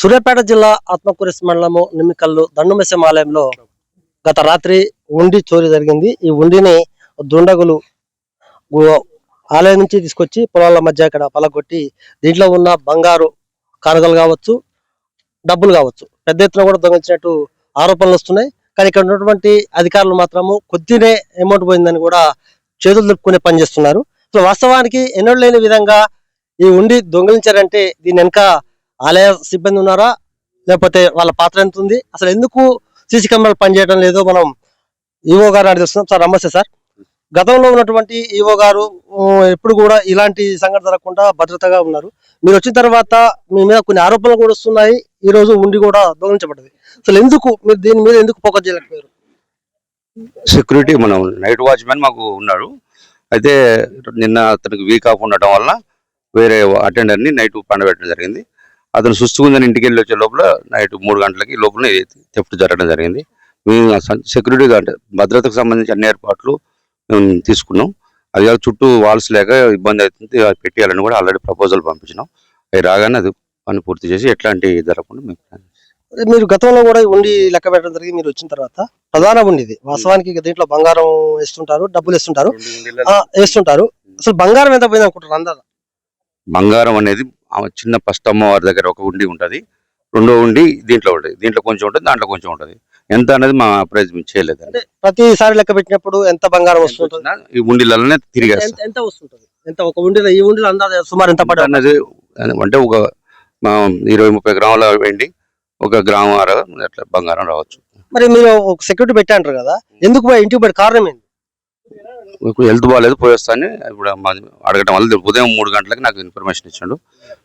సూర్యాపేట జిల్లా ఆత్మకూరు మండలము నిమ్మికల్లు దండుమెస్సం ఆలయంలో గత రాత్రి ఉండి చోరీ జరిగింది. ఈ ఉండిని దుండగులు ఆలయం నుంచి తీసుకొచ్చి పొలాల మధ్య ఇక్కడ పలగొట్టి దీంట్లో ఉన్న బంగారు కానుకలు కావచ్చు, డబ్బులు కావచ్చు పెద్ద ఎత్తున కూడా దొంగిలించినట్టు ఆరోపణలు వస్తున్నాయి. కానీ ఇక్కడ ఉన్నటువంటి అధికారులు మాత్రము కొద్దినే అమౌంట్ పోయిందని కూడా చేతులు దులుపుకునే పని చేస్తున్నారు. సో వాస్తవానికి ఎన్నడూ లేని విధంగా ఈ ఉండి దొంగిలించారంటే దీని వెనక ఆలయ సిబ్బంది ఉన్నారా, లేకపోతే వాళ్ళ పాత్ర ఎంత ఉంది, అసలు ఎందుకు సీసీ కెమెరాలు పనిచేయడం లేదో మనం ఈవో గారు అడుగుతున్నాం. సార్ నమస్తే సార్. గతంలో ఉన్నటువంటి ఈవో గారు ఎప్పుడు కూడా ఇలాంటి సంఘటన జరగకుండా భద్రతగా ఉన్నారు. మీరు వచ్చిన తర్వాత మీ మీద కొన్ని ఆరోపణలు కూడా వస్తున్నాయి. ఈ రోజు ఉండి కూడా దొంగిలించబడ్డది. అసలు ఎందుకు మీరు దీని మీద ఎందుకు ఫోకస్ చేయలేకపోయారు? సెక్యూరిటీ మనం నైట్ వాచ్మెన్ మాకు ఉన్నాడు. అయితే నిన్న అతనికి వీక్ ఆఫ్ ఉండటం వల్ల వేరే అటెండర్ని నైట్ పండబెట్టడం జరిగింది. అతను సుస్తుందని ఇంటికి వెళ్ళి వచ్చే లోపల నైట్ 3 గంటలకి లోపల థెఫ్ట్ జరగడం జరిగింది. మేము సెక్యూరిటీ అంటే భద్రతకు సంబంధించి అన్ని ఏర్పాట్లు మేము తీసుకున్నాం. అది చుట్టూ వాల్స్ లేక ఇబ్బంది అవుతుంది, అది పెట్టేయాలని కూడా ఆల్రెడీ ప్రపోజల్ పంపించినాం. అవి రాగానే అది పని పూర్తి చేసి ఎట్లాంటి జరగకుండా మీరు గతంలో కూడా ఉండి లెక్క పెట్టడం జరిగింది. మీరు వచ్చిన తర్వాత ప్రధాన ఉండిది వాస్తవానికి దీంట్లో బంగారం వేస్తుంటారు, డబ్బులు వేస్తుంటారు. అసలు బంగారం ఎంత పోయింది అనుకుంటారు అందరూ? బంగారం అనేది చిన్న ఫస్ట్ అమ్మవారి దగ్గర ఒక ఉండి ఉంటుంది, రెండో ఉండి దీంట్లో ఉంటుంది. దీంట్లో కొంచెం ఉంటుంది, దాంట్లో కొంచెం ఉంటుంది. ఎంత అనేది మా ప్రైజ్ చేయలేదు. అంటే ప్రతిసారి లెక్క పెట్టినప్పుడు ఎంత బంగారం వస్తుంది? ఈ ఉండిలనే తిరిగి ఎంత వస్తుంటుంది? ఎంత ఒక ఉండిలో ఈ ఉండిలో అందాజ సుమారు ఎంత పడ అన్నది అంటే ఒక 20-30 గ్రాముల వెండి, 1 గ్రాము అట్లా బంగారం రావచ్చు. మరి మీరు ఒక సెక్యూరిటీ పెట్టారు కదా, ఎందుకు ఇంటికి పెట్టి కారణం ఏంటి? హెల్త్ బాగాలేదు, పోయేస్తాను ఇప్పుడు అడగటం వల్ల ఉదయం 3 గంటలకు నాకు ఇన్ఫర్మేషన్ ఇచ్చాడు.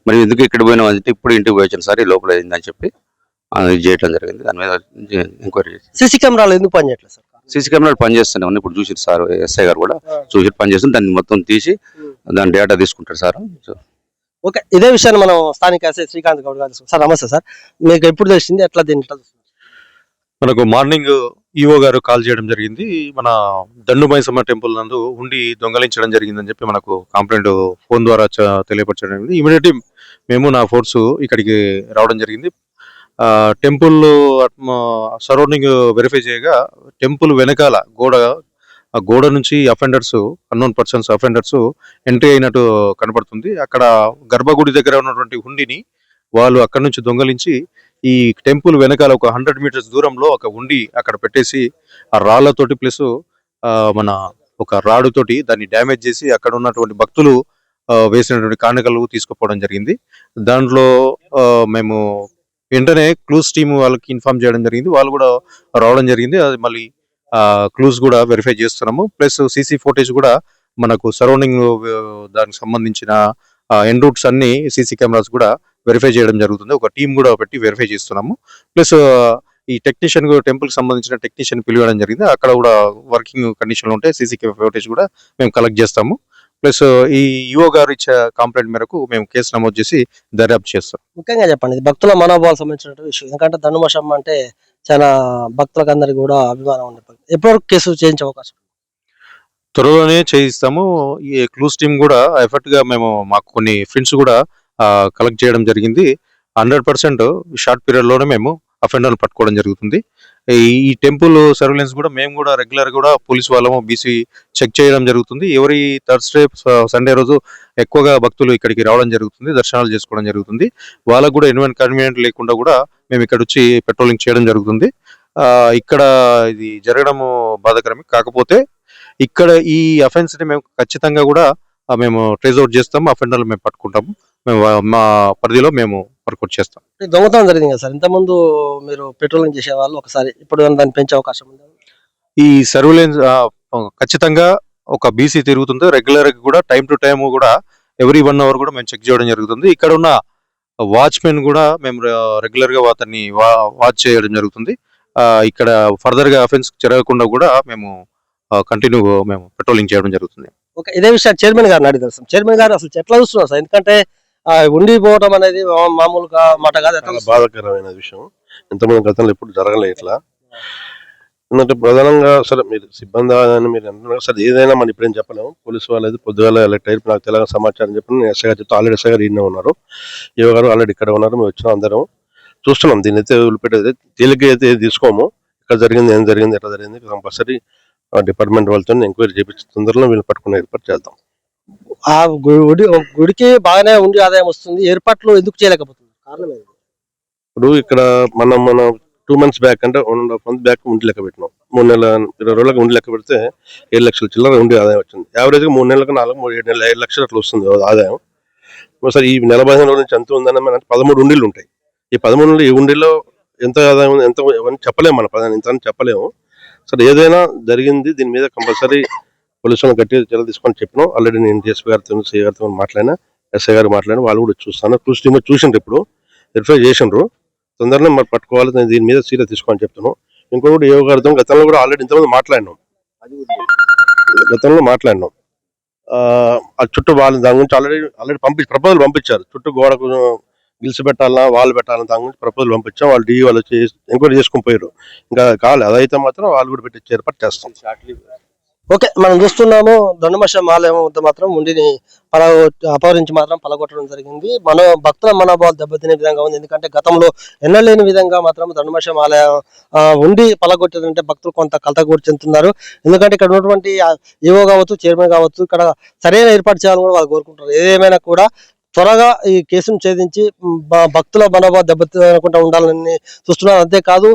మరి ఎందుకు ఇక్కడ పోయినా అంటే ఇప్పుడు ఇంటికి పోయించాను సార్, ఈ లోపల అయిందని చెప్పి చేయడం జరిగింది. దాని మీద ఎంక్వైరీ చేసి సీసీ కెమెరాలు ఎందుకు పనిచేయట్లేదు సార్? సీసీ కెమెరాలు పనిచేస్తున్నాయి. ఇప్పుడు చూసి సార్ ఎస్ఐ గారు కూడా చూసి పనిచేస్తుంది. దాన్ని మొత్తం తీసి దాని డేటా తీసుకుంటారు సార్. ఓకే, ఇదే విషయాన్ని మనం స్థానిక ఎస్ఐ శ్రీకాంత్ గౌడ్ గారు. సార్ నమస్తే సార్. మీకు ఎప్పుడు తెలిసింది, ఎట్లా దీంట్లో? మనకు మార్నింగ్ ఈవో గారు కాల్ చేయడం జరిగింది. మన దండుమైసమ్మ టెంపుల్ నందు ఉండి దొంగలించడం జరిగిందని చెప్పి మనకు కంప్లైంట్ ఫోన్ ద్వారా తెలియపరచడం జరిగింది. ఇమీడియట్లీ మేము నా ఫోర్స్ ఇక్కడికి రావడం జరిగింది. టెంపుల్ సరౌండింగ్ వెరిఫై చేయగా టెంపుల్ వెనకాల గోడ నుంచి అన్నోన్ పర్సన్స్ అఫెండర్స్ ఎంట్రీ అయినట్టు కనపడుతుంది. అక్కడ గర్భగుడి దగ్గర ఉన్నటువంటి హుండిని వాళ్ళు అక్కడ నుంచి దొంగలించి ఈ టెంపుల్ వెనకాల ఒక 100 మీటర్స్ దూరంలో ఒక ఉండి అక్కడ పెట్టేసి ఆ రాళ్లతోటి ప్లస్ మన ఒక రాడు తోటి దాన్ని డ్యామేజ్ చేసి అక్కడ ఉన్నటువంటి భక్తులు వేసినటువంటి కానుకలు తీసుకుపోవడం జరిగింది. దాంట్లో మేము వెంటనే క్లూస్ టీమ్ వాళ్ళకి ఇన్ఫార్మ్ చేయడం జరిగింది. వాళ్ళు కూడా రావడం జరిగింది. అది మళ్ళీ క్లూస్ కూడా వెరిఫై చేస్తున్నాము. ప్లస్ సీసీ ఫుటేజ్ కూడా మనకు సరౌండింగ్ దానికి సంబంధించిన ఎన్ రూట్స్ అన్ని సీసీ కెమెరాస్ కూడా వెరిఫై చేయడం జరుగుతుంది. ఒక టీం కూడా పెట్టి వెరిఫై చేస్తున్నాము. ప్లస్ ఈ టెక్నీషియన్ టెంపుల్ కి సంబంధించిన టెక్నీషియన్ పిలవడం జరిగింది. అక్కడ కూడా వర్కింగ్ కండిషన్ లో ఉంటే సీసీ ఫుటేజ్ కూడా మేము కలెక్ట్ చేస్తాము. ప్లస్ ఈ ఈవో గారు ఇచ్చే కంప్లైంట్ మేరకు మేము కేసు నమోదు చేసి దర్యాప్తు చేస్తాం. ముఖ్యంగా చెప్పండి, భక్తుల మనోభావాలు సంబంధించిన విషయం. ఎందుకంటే దండుమశమ్మ అంటే చాలా భక్తులకు అందరికి కూడా అభిమానం ఉంది. ఎప్పటివరకు కేసు చేయించే అవకాశం? త్వరలోనే చేయిస్తాము. ఈ క్లూస్ టీమ్ కూడా ఎఫర్ట్ గా మాకు కొన్ని ఫ్రెండ్స్ కూడా కలెక్ట్ చేయడం జరిగింది. 100% షార్ట్ పీరియడ్ లోనే మేము అఫెండర్లు పట్టుకోవడం జరుగుతుంది. ఈ టెంపుల్ సర్వేలెన్స్ కూడా మేము కూడా రెగ్యులర్ కూడా పోలీస్ వాళ్ళము బీసీ చెక్ చేయడం జరుగుతుంది. ఎవరి థర్స్డే సండే రోజు ఎక్కువగా భక్తులు ఇక్కడికి రావడం జరుగుతుంది, దర్శనాలు చేసుకోవడం జరుగుతుంది. వాళ్ళకు కూడా ఎటువంటి కన్వీనియంట్ లేకుండా కూడా మేము ఇక్కడ వచ్చి పెట్రోలింగ్ చేయడం జరుగుతుంది. ఇక్కడ ఇది జరగడం బాధాకరమే. కాకపోతే ఇక్కడ ఈ అఫెన్స్ ని మేము ఖచ్చితంగా కూడా మేము ట్రేస్ అవుట్ చేస్తాము. అఫెండర్లు మేము పట్టుకుంటాము. మేము మా పరిధిలో మేము వర్కౌట్ చేస్తాం. దొంగతనం జరిగింది కదా సార్, ఇంతకుముందు మీరు పెట్రోలింగ్ చేసే వాళ్ళు ఒకసారి, ఇప్పుడు దాన్ని పెంచే అవకాశం ఉంది? ఈ సర్వేలెన్స్ ఖచ్చితంగా ఒక బీసీ తిరుగుతుంది. రెగ్యులర్ కూడా టైం టు టైం కూడా ఎవ్రీ 1 అవర్ కూడా మేము చెక్ చేయడం జరుగుతుంది. ఇక్కడ ఉన్న వాచ్మెన్ కూడా మేము రెగ్యులర్ గా అతన్ని వాచ్ చేయడం జరుగుతుంది. ఇక్కడ ఫర్దర్ గా అఫెన్స్ జరగకుండా కూడా మేము కంటిన్యూ మేము పెట్రోలింగ్ చేయడం జరుగుతుంది. ఓకే, ఇదే విషయం చైర్మన్ గారిని అడిగి తెలుసు. చైర్మన్ గారు అసలు ఎట్లా చూస్తున్నారు సార్? ఎందుకంటే ఉండిపోవడం అనేది మామూలుగా మాట కాదు, బాధాకరమైన విషయం. ఇంతమంది గతంలో ఎప్పుడు జరగలేదు ఇట్లా. ఎందుకంటే ప్రధానంగా సరే మీరు సిబ్బంది అని మీరు అంటున్నారు సరే, ఏదైనా మనం ఇప్పుడేం చెప్పలేము. పోలీసు వాళ్ళు పొద్దుగాల ఎలక్ట్ అయ్యి నాకు తెలంగాణ సమాచారం చెప్పి ఎస్ఐ గారు చెప్తే ఆల్రెడీ ఎస్ఐ గారు ఈయన ఉన్నారు, ఈవో గారు ఆల్రెడీ ఇక్కడ ఉన్నారు. మేము వచ్చినాం అందరం. చూస్తున్నాం. దీన్ని అయితే వదిలిపెట్టేది తేలిక అయితే తీసుకోము. ఎక్కడ జరిగింది, ఏం జరిగింది, ఎట్లా జరిగింది కంపల్సరీ డిపార్ట్మెంట్ వాళ్ళతో ఎంక్వైరీ చేపించి తొందరలో వీళ్ళు పట్టుకునే ఏర్పాటు చేద్దాం. ఆ గుడికి బాగానే ఉండి ఆదాయం వస్తుంది, ఏర్పాట్లు ఎందుకు చేయలేకపోతుంది? కారణం ఏంటి? ఇప్పుడు ఇక్కడ మన 2 months బ్యాక్ అంటే 1.5 months బ్యాక్ ఉండి లెక్క పెట్టినాం. 3 నెలల 20 రోజులకు ఉండి లెక్క పెడితే 7 లక్షల చిల్లర ఉండి ఆదాయం వచ్చింది. యావరేజ్గా 3 నెలలకు 4, 3, 7 నెలలు 5 లక్షలు అట్లా వస్తుంది ఆదాయం. సరే ఈ నెల 15 రోజుల నుంచి ఎంత ఉందని 13 ఉండిలు ఉంటాయి. ఈ 13 ఈ ఉండిలో ఎంత ఆదాయం ఎంత చెప్పలేము, మన ఇంత అని చెప్పలేము. సరే ఏదైనా జరిగింది, దీని మీద కంపల్సరీ పోలీసులను గట్టిగా చర్యలు తీసుకొని చెప్పినాం. ఆల్రెడీ నేను డిఎస్పీ గారితో సిఐ గారితో మాట్లాడినా, ఎస్ఐ గారు మాట్లాడినా, వాళ్ళు కూడా చూస్తాను చూసిండ్రు, ఇప్పుడు వెరిఫై చేసిండ్రు. తొందరగా మరి పట్టుకోవాలి, దీని మీద సీరియస్ తీసుకోవాలని చెప్తున్నాం. ఇంకొకటి ఏవో గారితో గతంలో కూడా ఆల్రెడీ ఇంతమంది మాట్లాడినాం. ఆ చుట్టూ వాళ్ళు దాని గురించి ఆల్రెడీ ప్రపోజల్ పంపించారు. చుట్టూ గోడకు గిల్స్ పెట్టాలన్నా, వాళ్ళు పెట్టాలన్నా దాని గురించి ప్రపోజల్ పంపించాం. వాళ్ళు DE వాళ్ళు వచ్చి ఎంక్వైరీ చేసుకుని పోయారు. ఇంకా కాలేదు, అదైతే మాత్రం వాళ్ళు కూడా పెట్టి ఏర్పాటు చేస్తాం. ఓకే, మనం చూస్తున్నాము దండుమశం ఆలయం వద్ద మాత్రం ఉండిని అపహరించి మాత్రం పలగొట్టడం జరిగింది. మన భక్తుల మనోభావాలు దెబ్బతినే విధంగా ఉంది. ఎందుకంటే గతంలో ఎన్నలేని విధంగా మాత్రం దండుమశం ఆలయం ఉండి పలగొట్టేదంటే భక్తులు కొంత కలతగూడి చెందుతున్నారు. ఎందుకంటే ఇక్కడ ఉన్నటువంటి ఈవో కావచ్చు, చైర్మన్ కావచ్చు, ఇక్కడ సరైన ఏర్పాటు చేయాలని కూడా వాళ్ళు కోరుకుంటారు. ఏదేమైనా కూడా త్వరగా ఈ కేసును ఛేదించి భక్తుల మనోభావాలు దెబ్బతినకుండా ఉండాలని చూస్తున్నారు. అంతేకాదు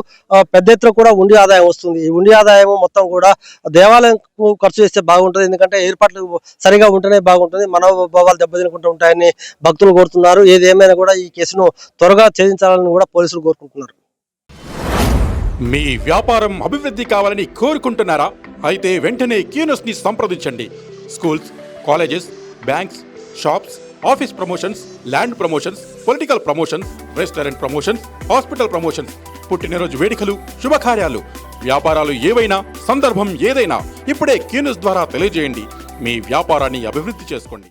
పెద్ద ఎత్తున కూడా ఉండి ఆదాయం వస్తుంది. ఈ ఉండి ఆదాయం మొత్తం కూడా దేవాలయం ఖర్చు చేస్తే బాగుంటుంది. ఎందుకంటే ఏర్పాట్లు సరిగా ఉంటేనే బాగుంటుంది, మనోభావాలు దెబ్బతినకుండా ఉంటాయని భక్తులు కోరుతున్నారు. ఏది ఏమైనా కూడా ఈ కేసును త్వరగా ఛేదించాలని కూడా పోలీసులు కోరుకుంటున్నారు. మీ వ్యాపారం అభివృద్ధి కావాలని కోరుకుంటున్నారా? అయితే వెంటనే క్యూనస్ ని సంప్రదించండి. Schools, colleges, banks, shops, office promotions, land promotions, political promotions, restaurant promotions, hospital promotions, పుట్టినరోజు వేడుకలు, శుభకార్యాలు, వ్యాపారాలు ఏవైనా, సందర్భం ఏదైనా ఇప్పుడే క్యూనస్ ద్వారా తెలియజేయండి. మీ వ్యాపారాన్ని అభివృద్ధి చేసుకోండి.